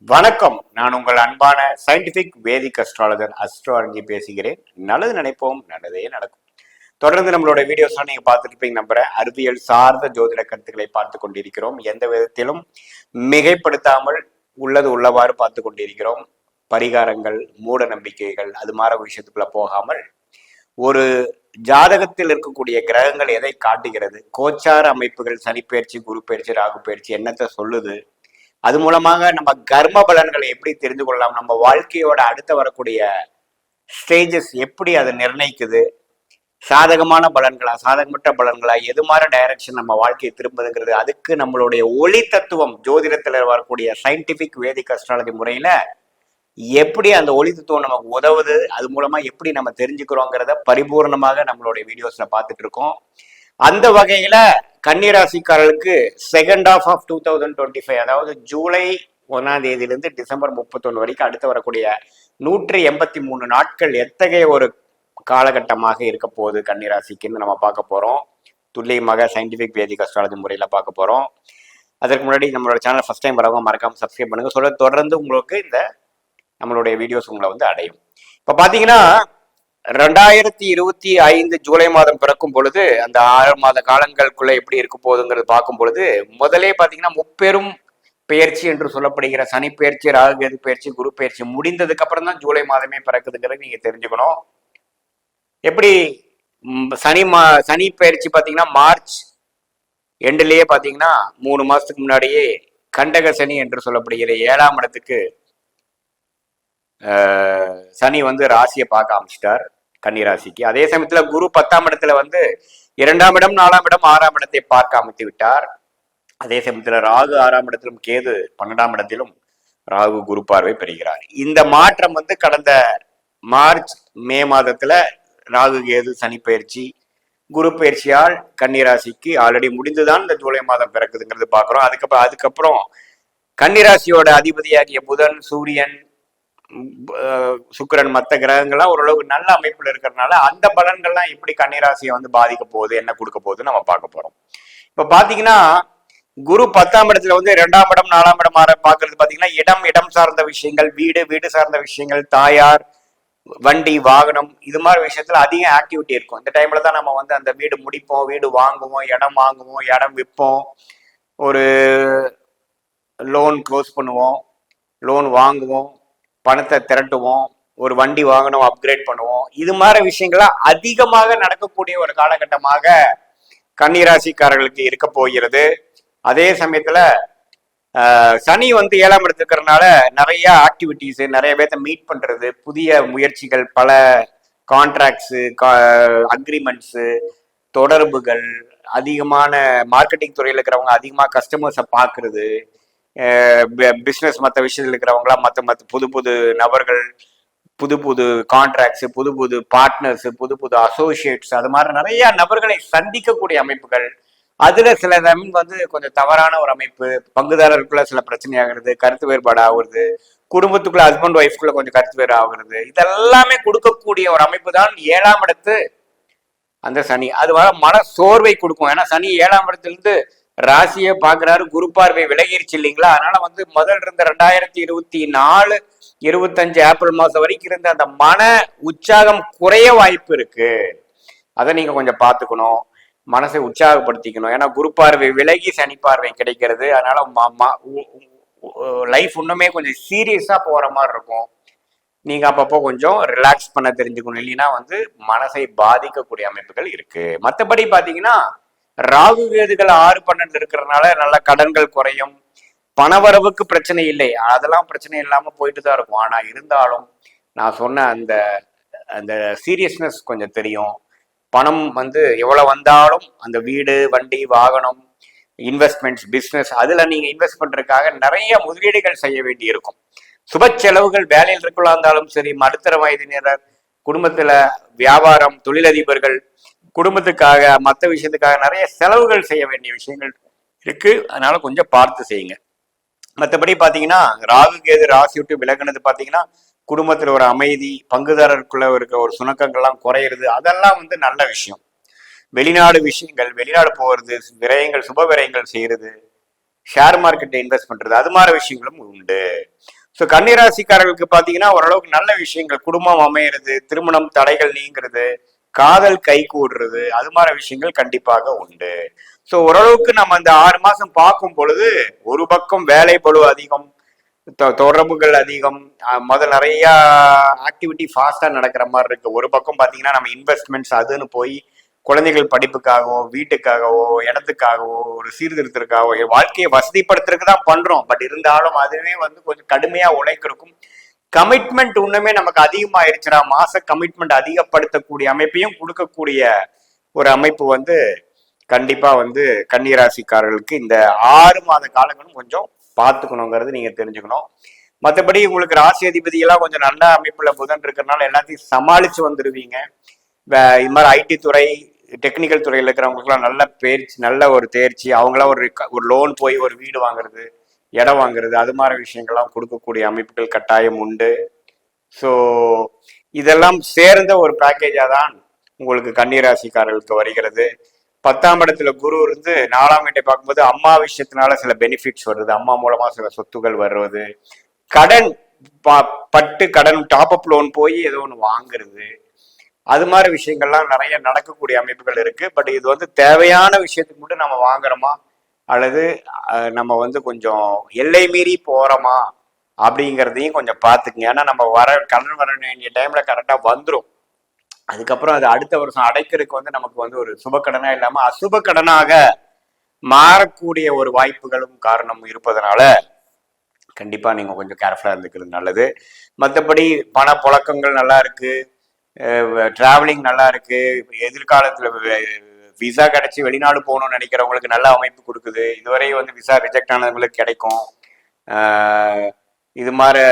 வணக்கம். நான் உங்கள் அன்பான சயின்டிபிக் வேதிக் அஸ்ட்ராலஜர் அஸ்ட்ராலஜி பேசுகிறேன். நல்லது நினைப்போம், நல்லதே நடக்கும். தொடர்ந்து நம்மளோட வீடியோஸ் நீங்க பார்த்துருப்பீங்க நம்புறேன். அறிவியல் சார்ந்த ஜோதிட கருத்துக்களை பார்த்து கொண்டிருக்கிறோம். எந்த விதத்திலும் மிகைப்படுத்தாமல் உள்ளது உள்ளவாறு பார்த்து கொண்டிருக்கிறோம். பரிகாரங்கள், மூட நம்பிக்கைகள் அது மாதிரி விஷயத்துக்குள்ள போகாமல் ஒரு ஜாதகத்தில் இருக்கக்கூடிய கிரகங்கள் எதை காட்டுகிறது, கோச்சார அமைப்புகள், சனிப்பெயர்ச்சி, குரு பயிற்சி, ராகு பயிற்சி என்னத்தை சொல்லுது, அது மூலமாக நம்ம கர்ம பலன்களை எப்படி தெரிந்து கொள்ளலாம், நம்ம வாழ்க்கையோட அடுத்த வரக்கூடிய ஸ்டேஜஸ் எப்படி அதை நிர்ணயிக்குது, சாதகமான பலன்களா சாதகமற்ற பலன்களா, எது மாதிரி டைரக்ஷன் நம்ம வாழ்க்கையை திரும்புதுங்கிறது, அதுக்கு நம்மளுடைய ஒளி தத்துவம் ஜோதிடத்துல வரக்கூடிய சயின்டிபிக் வேதிக் அஸ்ட்ராலஜி முறையில எப்படி அந்த ஒளி தத்துவம் நமக்கு உதவுது, அது மூலமா எப்படி நம்ம தெரிஞ்சுக்கிறோங்கிறத பரிபூர்ணமாக நம்மளுடைய வீடியோஸ்ல பார்த்துட்டு இருக்கோம். அந்த வகையில கன்னிராசிக்காரர்களுக்கு செகண்ட் ஆஃப் 2025, அதாவது ஜூலை 1ஆம் தேதியிலிருந்து டிசம்பர் 31 வரைக்கும் அடுத்து வரக்கூடிய 183 நாட்கள் எத்தகைய ஒரு காலகட்டமாக இருக்க போகுது கன்னிராசிக்குன்னு நம்ம பார்க்க போறோம். துல்லியமாக சயின்டிபிக் வேதிக் அஸ்ட்ராலஜி முறையில பார்க்க போறோம். அதற்கு முன்னாடி நம்மளோட சேனல் ஃபர்ஸ்ட் டைம் வரவங்க மறக்காம சப்ஸ்கிரைப் பண்ணுங்க. தொடர்ந்து உங்களுக்கு இந்த நம்மளுடைய வீடியோஸ் உங்களை வந்து அடையும். இப்ப பாத்தீங்கன்னா 2025 ஜூலை மாதம் பிறக்கும் பொழுது அந்த 6 மாத காலங்களுக்குள்ள எப்படி இருக்க போகுதுங்கிறது பார்க்கும் பொழுது முதலே பாத்தீங்கன்னா முப்பெரும் பெயர்ச்சி என்று சொல்லப்படுகிற சனி பெயர்ச்சி, ராகுகேது பெயர்ச்சி, குரு பெயர்ச்சி முடிந்ததுக்கு அப்புறம் தான் ஜூலை மாதமே பிறக்குதுங்கிறது நீங்க தெரிஞ்சுக்கணும். எப்படி சனி பெயர்ச்சி பாத்தீங்கன்னா மார்ச் எண்டுலயே பாத்தீங்கன்னா 3 மாசத்துக்கு முன்னாடியே கண்டக சனி என்று சொல்லப்படுகிற 7ஆம் இடத்துக்கு சனி வந்து ராசியை பார்க்க ஆரம்பிச்சிட்டார் கன்னி ராசிக்கு. அதே சமயத்துல குரு 10ஆம் இடத்துல வந்து 2ஆம் இடம், 4ஆம் இடம், 6ஆம் இடத்தை பார்க்க அமைத்து விட்டார். அதே சமயத்துல ராகு 6ஆம் இடத்திலும், கேது 12ஆம் இடத்திலும் ராகு குரு பார்வை பெறுகிறார். இந்த மாற்றம் வந்து கடந்த மார்ச் மே மாதத்துல ராகு கேது சனி பயிற்சி, குரு பயிற்சியால் கன்னிராசிக்கு ஆல்ரெடி முடிந்துதான் இந்த ஜூலை மாதம் பிறக்குதுங்கிறது பாக்குறோம். அதுக்கப்புறம் கன்னிராசியோட அதிபதியாகிய புதன், சூரியன், சுக்கிரன், மற்ற கிரகங்கள்லாம் ஓரளவுக்கு நல்ல அமைப்புல இருக்கிறதுனால அந்த பலன்கள்லாம் எப்படி கன்னிராசியை வந்து பாதிக்க போகுது, என்ன கொடுக்க போகுதுன்னு நம்ம பார்க்க போறோம். இப்ப பாத்தீங்கன்னா குரு 10ஆம் இடத்துல வந்து 2ஆம் இடம், 4ஆம் இடம் பாக்குறது பாத்தீங்கன்னா இடம் சார்ந்த விஷயங்கள், வீடு சார்ந்த விஷயங்கள், தாயார், வண்டி, வாகனம், இது மாதிரி விஷயத்துல அதிக ஆக்டிவிட்டி இருக்கும். இந்த டைம்ல தான் நம்ம வந்து அந்த வீடு முடிப்போம், வீடு வாங்குவோம், இடம் வாங்குவோம், இடம் விற்போம், ஒரு லோன் க்ளோஸ் பண்ணுவோம், லோன் வாங்குவோம், பணத்தை திரட்டுவோம், ஒரு வண்டி வாங்கணும், அப்கிரேட் பண்ணுவோம். இது மாதிரி விஷயங்கள்லாம் அதிகமாக நடக்கக்கூடிய ஒரு காலகட்டமாக கன்னிராசிக்காரர்களுக்கு இருக்க போகிறது. அதே சமயத்துல சனி வந்து 7ஆம் இடத்துல இருக்கிறதுனால நிறைய ஆக்டிவிட்டிஸ், நிறைய பேர்த்த மீட் பண்றது, புதிய முயற்சிகள், பல கான்ட்ராக்ட்ஸ், அக்ரிமெண்ட்ஸ், தொடர்புகள், அதிகமான மார்க்கெட்டிங் துறையில் இருக்கிறவங்க அதிகமாக கஸ்டமர்ஸை பார்க்கறது, பிஸ்னஸ் மற்ற விஷயத்தில் இருக்கிறவங்களாம் மற்ற புது நபர்கள், புது கான்ட்ராக்ட்ஸ், புது பார்ட்னர்ஸ், புது அசோசியேட்ஸ், அது மாதிரி நிறைய நபர்களை சந்திக்கக்கூடிய அமைப்புகள். அதுல சில வந்து கொஞ்சம் தவறான ஒரு அமைப்பு, பங்குதாரருக்குள்ள சில பிரச்சனை ஆகுறது, கருத்து வேறுபாடு ஆகுறது, குடும்பத்துக்குள்ள ஹஸ்பண்ட் ஒய்ஃப்குள்ள கொஞ்சம் கருத்து வேறு ஆகுறது, இதெல்லாமே கொடுக்கக்கூடிய ஒரு அமைப்பு தான் 7ஆம் இடத்து அந்த சனி. அது வர மன சோர்வை கொடுக்கும். ஏன்னா சனி 7ஆம் இடத்திலிருந்து ராசியை பாக்குறாரு, குரு பார்வை விலகிருச்சு இல்லைங்களா. அதனால வந்து முதல் இருந்த 2024, 25 ஏப்ரல் மாசம் வரைக்கும் இருந்த அந்த மன உற்சாகம் குறைய வாய்ப்பு இருக்கு. அதை நீங்க கொஞ்சம் பார்த்துக்கணும், மனசை உற்சாகப்படுத்திக்கணும். ஏன்னா குரு பார்வை விலகி சனி பார்வை கிடைக்கிறது. அதனால லைஃப் இன்னுமே கொஞ்சம் சீரியஸா போற மாதிரி இருக்கும். நீங்க அப்பப்போ கொஞ்சம் ரிலாக்ஸ் பண்ண தெரிஞ்சுக்கணும், இல்லைன்னா வந்து மனசை பாதிக்கக்கூடிய அமைப்புகள் இருக்கு. மற்றபடி பாத்தீங்கன்னா ராகு கேதுகள் 6, 12 இருக்கிறதுனால நல்ல கடன்கள் குறையும், பணவரவுக்கு பிரச்சனை இல்லை, அதெல்லாம் பிரச்சனை இல்லாம போயிட்டு தான் இருக்கும். ஆனா இருந்தாலும் நான் சொன்ன அந்த அந்த சீரியஸ்னஸ் கொஞ்சம் தெரியும். பணம் வந்து எவ்வளவு வந்தாலும் அந்த வீடு, வண்டி, வாகனம், இன்வெஸ்ட்மெண்ட்ஸ், பிஸ்னஸ், அதுல நீங்க இன்வெஸ்ட் பண்றதுக்காக நிறைய முதலீடுகள் செய்ய வேண்டி இருக்கும். சுப செலவுகள் வேலையில் இருக்கலாம் இருந்தாலும் சரி, நடுத்தர வயதினர், குடும்பத்துல வியாபாரம், தொழிலதிபர்கள், குடும்பத்துக்காக மற்ற விஷயத்துக்காக நிறைய செலவுகள் செய்ய வேண்டிய விஷயங்கள் இருக்கு. அதனால கொஞ்சம் பார்த்து செய்யுங்க. மற்றபடி பாத்தீங்கன்னா ராகு கேது ராசி விட்டு விலகுனது பாத்தீங்கன்னா குடும்பத்துல ஒரு அமைதி, பங்குதாரருக்குள்ள இருக்க ஒரு சுணக்கங்கள்லாம் குறையிறது, அதெல்லாம் வந்து நல்ல விஷயம். வெளிநாடு விஷயங்கள், வெளிநாடு போகிறது, விரயங்கள், சுப விரயங்கள் செய்யறது, ஷேர் மார்க்கெட்டை இன்வெஸ்ட் பண்றது, அது மாதிரி விஷயங்களும் உண்டு. ஸோ கன்னிராசிக்காரர்களுக்கு பார்த்தீங்கன்னா ஓரளவுக்கு நல்ல விஷயங்கள், குடும்பம் அமையிறது, திருமணம் தடைகள் நீங்கிறது, காதல் கை கூடுறது, அது மாதிரி விஷயங்கள் கண்டிப்பாக உண்டு. ஸோ ஓரளவுக்கு நம்ம அந்த 6 மாசம் பார்க்கும் பொழுது ஒரு பக்கம் வேலை பளு அதிகம், தொடர்புகள் அதிகம், முதல் நிறைய ஆக்டிவிட்டி ஃபாஸ்டா நடக்கிற மாதிரி இருக்கு. ஒரு பக்கம் பாத்தீங்கன்னா நம்ம இன்வெஸ்ட்மெண்ட்ஸ் அதுன்னு போய் குழந்தைகள் படிப்புக்காகவோ இடத்துக்காகவோ ஒரு சீர்திருத்தத்துக்காகவோ வாழ்க்கையை வசதிப்படுத்துறதுக்கு தான் பண்றோம். பட் இருந்தாலும் அதுவே கொஞ்சம் கடுமையா உழைக்கிறதுக்கும் கமிட்மெண்ட் இன்னுமே நமக்கு அதிகமாயிருச்சுடா, மாச கமிட்மெண்ட் அதிகப்படுத்தக்கூடிய அமைப்பையும் கொடுக்கக்கூடிய ஒரு அமைப்பு கண்டிப்பா கன்னிராசிக்காரர்களுக்கு இந்த 6 மாத காலங்களும் கொஞ்சம் பார்த்துக்கணுங்கிறது நீங்க தெரிஞ்சுக்கணும். மற்றபடி உங்களுக்கு ராசி அதிபதி எல்லாம் கொஞ்சம் நல்ல அமைப்புல புதன் இருக்கிறதுனால எல்லாத்தையும் சமாளிச்சு வந்துடுவீங்க. இது மாதிரி ஐடி துறை, டெக்னிக்கல் துறையில் இருக்கிறவங்களுக்குலாம் நல்ல ஒரு தேர்ச்சி, அவங்களாம் ஒரு லோன் போய் ஒரு வீடு வாங்குறது, இடம் வாங்குறது, அது மாதிரி விஷயங்கள்லாம் கொடுக்கக்கூடிய அமைப்புகள் கட்டாயம் உண்டு. ஸோ இதெல்லாம் சேர்ந்த ஒரு பேக்கேஜா தான் உங்களுக்கு கன்னிராசிக்காரர்களுக்கு வருகிறது. 10ஆம் இடத்துல குரு இருந்து 4ஆம் வீட்டை பார்க்கும்போது அம்மா விஷயத்தினால சில பெனிஃபிட்ஸ் வருது, அம்மா மூலமா சில சொத்துக்கள் வருவது, கடன் பட்டு கடன் டாப் அப் லோன் போய் ஏதோ ஒன்று வாங்குறது, அது மாதிரி விஷயங்கள்லாம் நிறைய நடக்கக்கூடிய அமைப்புகள் இருக்கு. பட் இது தேவையான விஷயத்துக்கு மட்டும் நம்ம வாங்குறோமா அல்லது நம்ம கொஞ்சம் எல்லை மீறி போறோமா அப்படிங்கிறதையும் கொஞ்சம் பார்த்துக்குங்க. ஏன்னா நம்ம கடன் வர வேண்டிய டைம்ல கரெக்டா வந்துடும். அதுக்கப்புறம் அது அடுத்த வருஷம் அடைக்கிறதுக்கு நமக்கு ஒரு சுப கடனா இல்லாம அசுப கடனாக மாறக்கூடிய ஒரு வாய்ப்புகளும் காரணம் இருப்பதனால கண்டிப்பா நீங்க கொஞ்சம் கேர்ஃபுல்லா இருந்துக்கிறது நல்லது. மற்றபடி பண புழக்கங்கள் நல்லா இருக்கு, டிராவலிங் நல்லா இருக்கு, எதிர்காலத்துல விசா கிடைச்சி வெளிநாடு போகணும்னு நினைக்கிறவங்களுக்கு நல்ல அமைப்பு கொடுக்குது. இதுவரை விசா ரிஜெக்ட் ஆனவங்களுக்கு கிடைக்கும். இது மாதிரி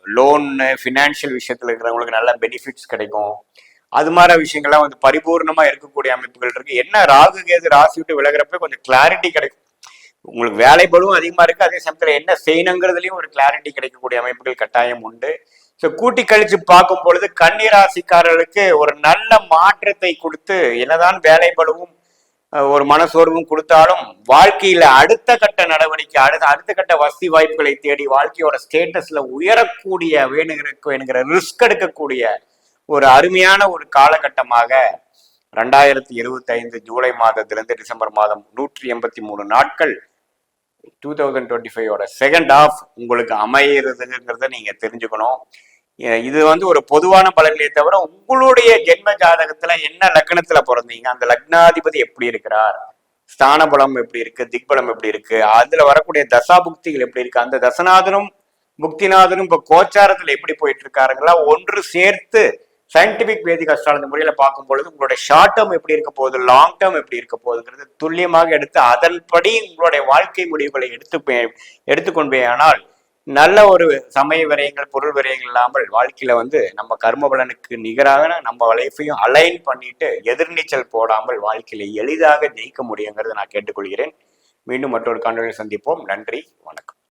லோன்னு ஃபினான்ஷியல் விஷயத்துல இருக்கிறவங்களுக்கு நல்ல பெனிஃபிட்ஸ் கிடைக்கும். அது மாதிரி விஷயங்கள்லாம் பரிபூர்ணமா இருக்கக்கூடிய அமைப்புகள் இருக்கு. என்ன ராகு கேது ராசி விட்டு விலகிறப்ப கொஞ்சம் கிளாரிட்டி கிடைக்கும். உங்களுக்கு வேலை பளுவும் அதிகமா இருக்கு, அதே சமயத்துல என்ன செய்யணுங்கிறதுலயும் ஒரு கிளாரிட்டி கிடைக்கக்கூடிய அமைப்புகள் கட்டாயம் உண்டு. ஸோ கூட்டி கழிச்சு பார்க்கும் பொழுது கன்னிராசிக்காரர்களுக்கு ஒரு நல்ல மாற்றத்தை கொடுத்து, என்னதான் வேலை பளுவும் ஒரு மனசோர்வும் கொடுத்தாலும் வாழ்க்கையில அடுத்த கட்ட நடவடிக்கை, அடுத்த கட்ட வசதி வாய்ப்புகளை தேடி வாழ்க்கையோட ஸ்டேட்டஸ்ல உயரக்கூடிய வேணுங்கிற ரிஸ்க் எடுக்கக்கூடிய ஒரு அருமையான ஒரு காலகட்டமாக 2025 ஜூலை மாதத்திலிருந்து டிசம்பர் மாதம் 183 நாட்கள் 2025 செகண்ட் ஹாஃப் உங்களுக்கு அமையிறதுங்கிறத நீங்க தெரிஞ்சுக்கணும். இது ஒரு பொதுவான பலன்களே தவிர உங்களுடைய ஜென்ம ஜாதகத்துல என்ன லக்னத்துல பிறந்தீங்க, அந்த லக்னாதிபதி எப்படி இருக்கிறார், ஸ்தான பலம் எப்படி இருக்கு, திக்பலம் எப்படி இருக்கு, அதுல வரக்கூடிய தசாபுக்திகள் எப்படி இருக்கு, அந்த தசநாதனும் புக்திநாதனும் இப்ப கோச்சாரத்துல எப்படி போயிட்டு இருக்காருங்களா ஒன்று சேர்த்து சயின்டிபிக் வேதிக் அஸ்ட்ராலஜி முறையில பார்க்கும் பொழுது உங்களுடைய ஷார்ட் டேர்ம் எப்படி இருக்க போகுது, லாங் டேர்ம் எப்படி இருக்க போகுதுங்கிறது துல்லியமாக எடுத்து அதன்படி உங்களுடைய வாழ்க்கை முடிவுகளை எடுத்துக்கொண்டே ஆனால் நல்ல ஒரு சமய விரயங்கள், பொருள் விரயங்கள் இல்லாமல் வாழ்க்கையில நம்ம கர்ம பலனுக்கு நிகராக நம்ம லைஃபையும் அலைன் பண்ணிட்டு எதிர்நீச்சல் போடாமல் வாழ்க்கையில எளிதாக ஜெயிக்க முடியுங்கிறது நான் கேட்டுக்கொள்கிறேன். மீண்டும் மற்றொரு காணொலியில் சந்திப்போம். நன்றி, வணக்கம்.